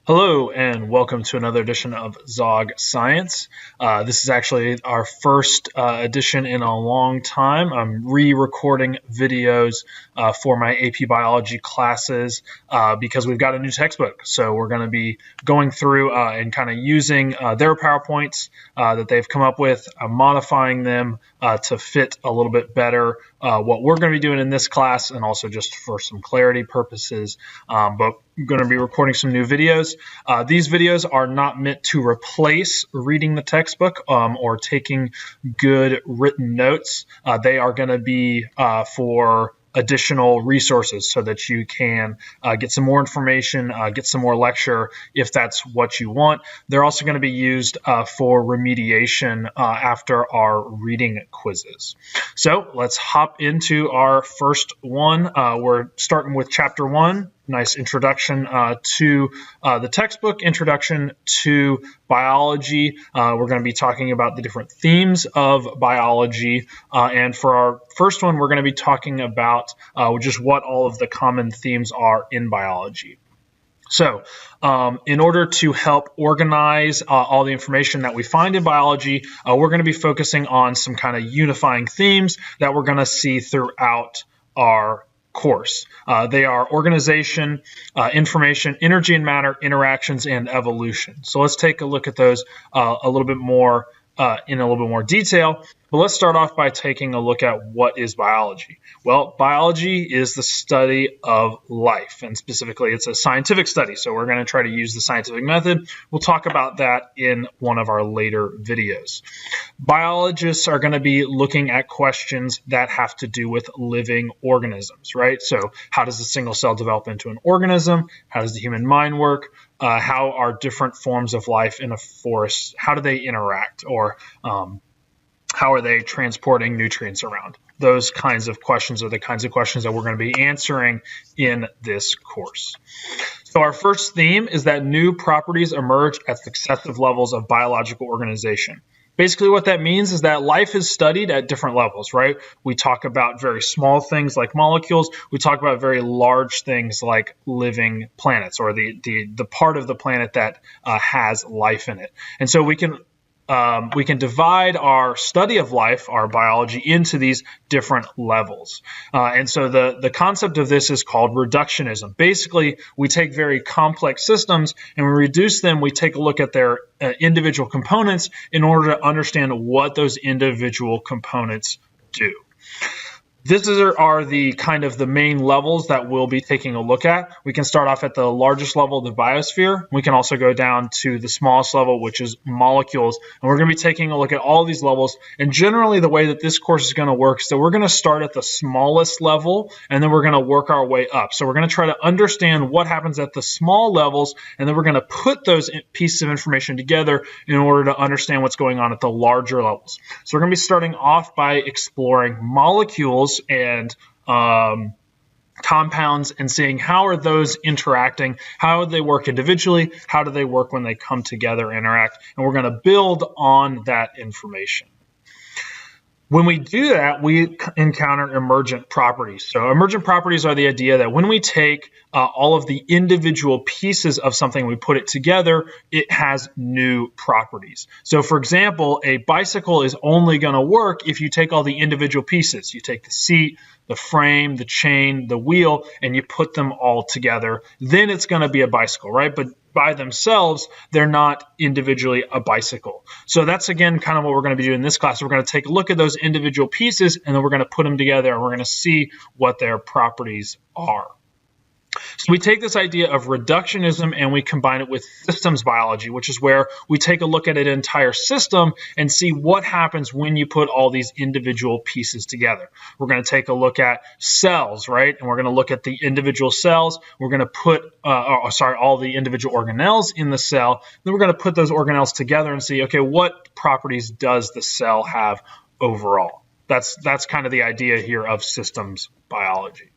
Hello and welcome to another edition of Zog Science. This is actually our first edition in a long time. I'm re-recording videos for my AP Biology classes because we've got a new textbook. So we're going to be going through and kind of using their PowerPoints that they've come up with, modifying them to fit a little bit better what we're going to be doing in this class, and also just for some clarity purposes. But I'm going to be recording some new videos. These videos are not meant to replace reading the textbook or taking good written notes. They are going to be for additional resources so that you can get some more information, get some more lecture if that's what you want. They're also going to be used for remediation after our reading quizzes. So let's hop into our first one. We're starting with Chapter 1. Nice introduction to the textbook, introduction to biology. We're going to be talking about the different themes of biology. And for our first one, we're going to be talking about just what all of the common themes are in biology. So in order to help organize all the information that we find in biology, we're going to be focusing on some kind of unifying themes that we're going to see throughout our course. They are organization, information, energy and matter, interactions, and evolution. So let's take a look at those a little bit more in a little bit more detail. But let's start off by taking a look at what is biology. Well, biology is the study of life, and specifically it's a scientific study. So we're going to try to use the scientific method. We'll talk about that in one of our later videos. Biologists are going to be looking at questions that have to do with living organisms, right? So how does a single cell develop into an organism? How does the human mind work? How are different forms of life in a forest, how do they interact? Or how are they transporting nutrients around? Those kinds of questions are the kinds of questions that we're going to be answering in this course. So our first theme is that new properties emerge at successive levels of biological organization. Basically what that means is that life is studied at different levels, right? We talk about very small things like molecules. We talk about very large things like living planets, or the part of the planet that has life in it. And so we can divide our study of life, our biology, into these different levels. And so the concept of this is called reductionism. Basically, we take very complex systems and we reduce them. We take a look at their individual components in order to understand what those individual components do. These are the kind of the main levels that we'll be taking a look at. We can start off at the largest level, the biosphere. We can also go down to the smallest level, which is molecules. And we're going to be taking a look at all these levels. And generally, the way that this course is going to work is that we're going to start at the smallest level, and then we're going to work our way up. So we're going to try to understand what happens at the small levels, and then we're going to put those pieces of information together in order to understand what's going on at the larger levels. So we're going to be starting off by exploring molecules and compounds and seeing how are those interacting, how do they work individually, how do they work when they come together, interact, and we're going to build on that information. When we do that, we encounter emergent properties. So emergent properties are the idea that when we take all of the individual pieces of something, we put it together, it has new properties. So for example, a bicycle is only going to work if you take all the individual pieces. You take the seat, the frame, the chain, the wheel, and you put them all together. Then it's going to be a bicycle, right? But by themselves, they're not individually a bicycle. So that's, again, kind of what we're going to be doing in this class. We're going to take a look at those individual pieces, and then we're going to put them together, and we're going to see what their properties are. So we take this idea of reductionism and we combine it with systems biology, which is where we take a look at an entire system and see what happens when you put all these individual pieces together. We're going to take a look at cells, right? And we're going to look at the individual cells. We're going to put, all the individual organelles in the cell. Then we're going to put those organelles together and see, okay, what properties does the cell have overall? That's kind of the idea here of systems biology.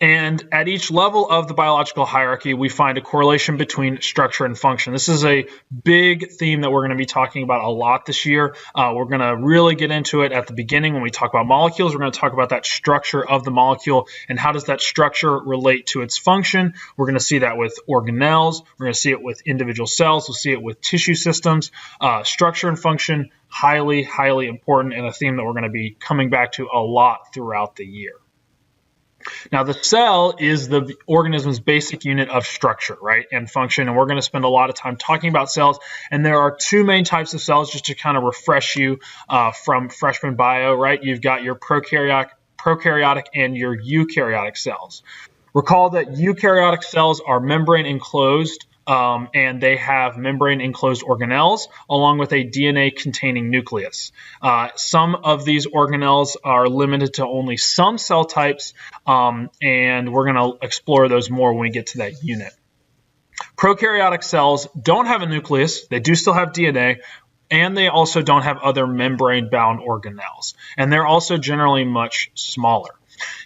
And at each level of the biological hierarchy, we find a correlation between structure and function. This is a big theme that we're going to be talking about a lot this year. We're going to really get into it at the beginning when we talk about molecules. We're going to talk about that structure of the molecule and how does that structure relate to its function. We're going to see that with organelles. We're going to see it with individual cells. We'll see it with tissue systems. Structure and function, highly, highly important, and a theme that we're going to be coming back to a lot throughout the year. Now, the cell is the organism's basic unit of structure, right, and function, and we're going to spend a lot of time talking about cells. And there are two main types of cells, just to kind of refresh you from freshman bio, right? You've got your prokaryotic and your eukaryotic cells. Recall that eukaryotic cells are membrane enclosed, and they have membrane-enclosed organelles along with a DNA-containing nucleus. Some of these organelles are limited to only some cell types, and we're going to explore those more when we get to that unit. Prokaryotic cells don't have a nucleus. They do still have DNA, and they also don't have other membrane-bound organelles. And they're also generally much smaller.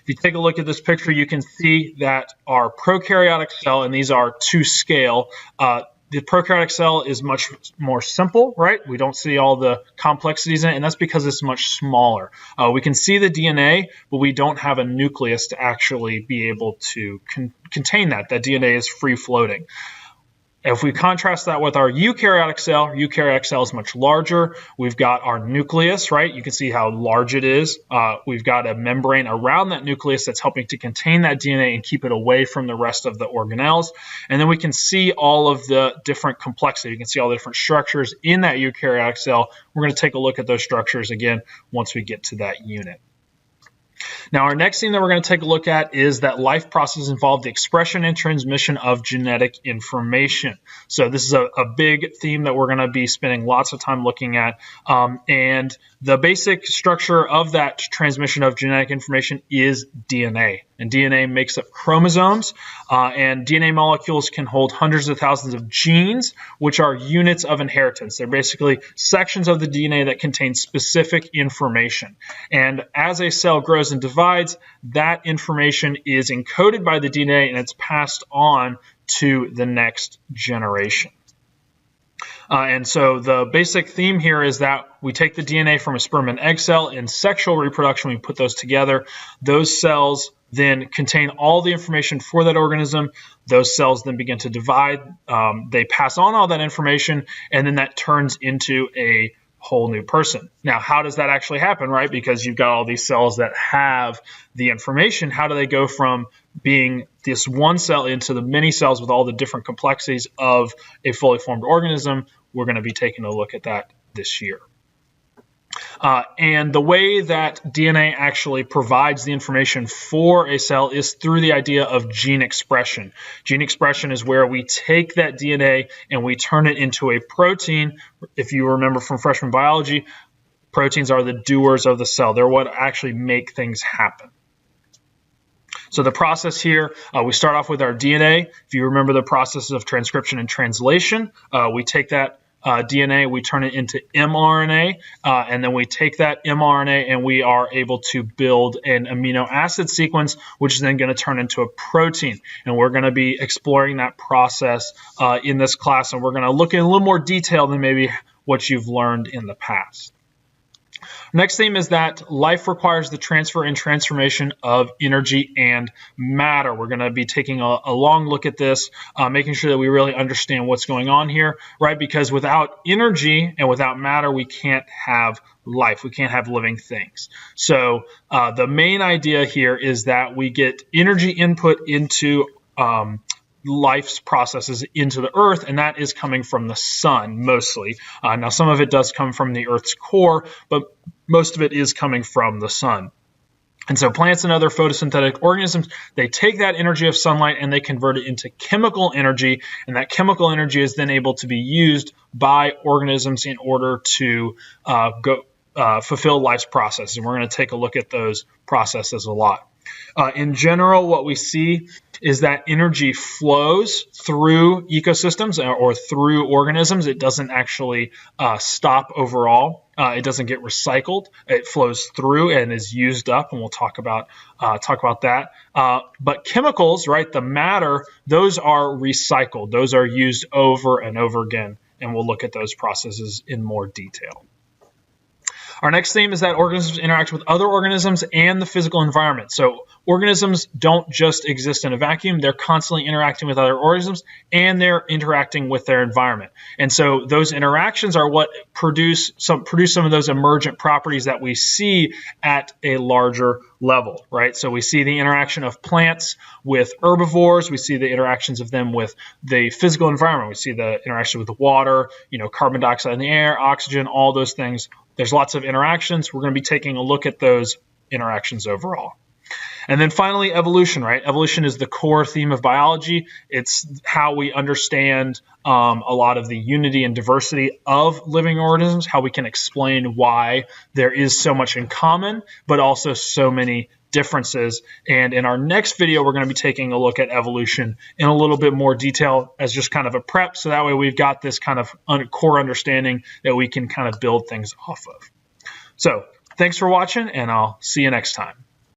If you take a look at this picture, you can see that our prokaryotic cell, and these are to scale, the prokaryotic cell is much more simple, right? We don't see all the complexities in it, and that's because it's much smaller. We can see the DNA, but we don't have a nucleus to actually be able to contain that. That DNA is free-floating. If we contrast that with our eukaryotic cell is much larger. We've got our nucleus, right? You can see how large it is. We've got a membrane around that nucleus that's helping to contain that DNA and keep it away from the rest of the organelles. And then we can see all of the different complexity. You can see all the different structures in that eukaryotic cell. We're going to take a look at those structures again once we get to that unit. Now, our next thing that we're going to take a look at is that life processes involve the expression and transmission of genetic information. So this is a big theme that we're going to be spending lots of time looking at. And the basic structure of that transmission of genetic information is DNA. And DNA makes up chromosomes, and DNA molecules can hold hundreds of thousands of genes, which are units of inheritance. They're basically sections of the DNA that contain specific information. And as a cell grows and divides, that information is encoded by the DNA and it's passed on to the next generation. And so the basic theme here is that we take the DNA from a sperm and egg cell in sexual reproduction, we put those together. Those cells then contain all the information for that organism. Those cells then begin to divide. They pass on all that information, and then that turns into a whole new person. Now, how does that actually happen, right? Because you've got all these cells that have the information. How do they go from being this one cell into the many cells with all the different complexities of a fully formed organism? We're going to be taking a look at that this year. And the way that DNA actually provides the information for a cell is through the idea of gene expression. Gene expression is where we take that DNA and we turn it into a protein. If you remember from freshman biology, proteins are the doers of the cell. They're what actually make things happen. So the process here, we start off with our DNA. If you remember the processes of transcription and translation, we take that DNA, we turn it into mRNA, and then we take that mRNA and we are able to build an amino acid sequence, which is then going to turn into a protein. And we're going to be exploring that process in this class, and we're going to look in a little more detail than maybe what you've learned in the past. Next theme is that life requires the transfer and transformation of energy and matter. We're going to be taking a long look at this, making sure that we really understand what's going on here, right? Because without energy and without matter, we can't have life. We can't have living things. So the main idea here is that we get energy input into life's processes into the earth, and that is coming from the sun mostly. Now, some of it does come from the earth's core, but most of it is coming from the sun. And so plants and other photosynthetic organisms, they take that energy of sunlight and they convert it into chemical energy, and that chemical energy is then able to be used by organisms in order to fulfill life's processes. And we're going to take a look at those processes a lot. In general, what we see is that energy flows through ecosystems or through organisms. It doesn't actually stop overall. It doesn't get recycled. It flows through and is used up, and we'll talk about that. But chemicals, right, the matter, those are recycled. Those are used over and over again, and we'll look at those processes in more detail. Our next theme is that organisms interact with other organisms and the physical environment. So organisms don't just exist in a vacuum. They're constantly interacting with other organisms, and they're interacting with their environment. And so those interactions are what produce some of those emergent properties that we see at a larger level, right? So we see the interaction of plants with herbivores. We see the interactions of them with the physical environment. We see the interaction with water, carbon dioxide in the air, oxygen, all those things. There's lots of interactions. We're going to be taking a look at those interactions overall. And then finally, evolution, right? Evolution is the core theme of biology. It's how we understand a lot of the unity and diversity of living organisms, how we can explain why there is so much in common, but also so many differences. And in our next video, we're going to be taking a look at evolution in a little bit more detail as just kind of a prep. So that way we've got this kind of core understanding that we can kind of build things off of. So thanks for watching, and I'll see you next time.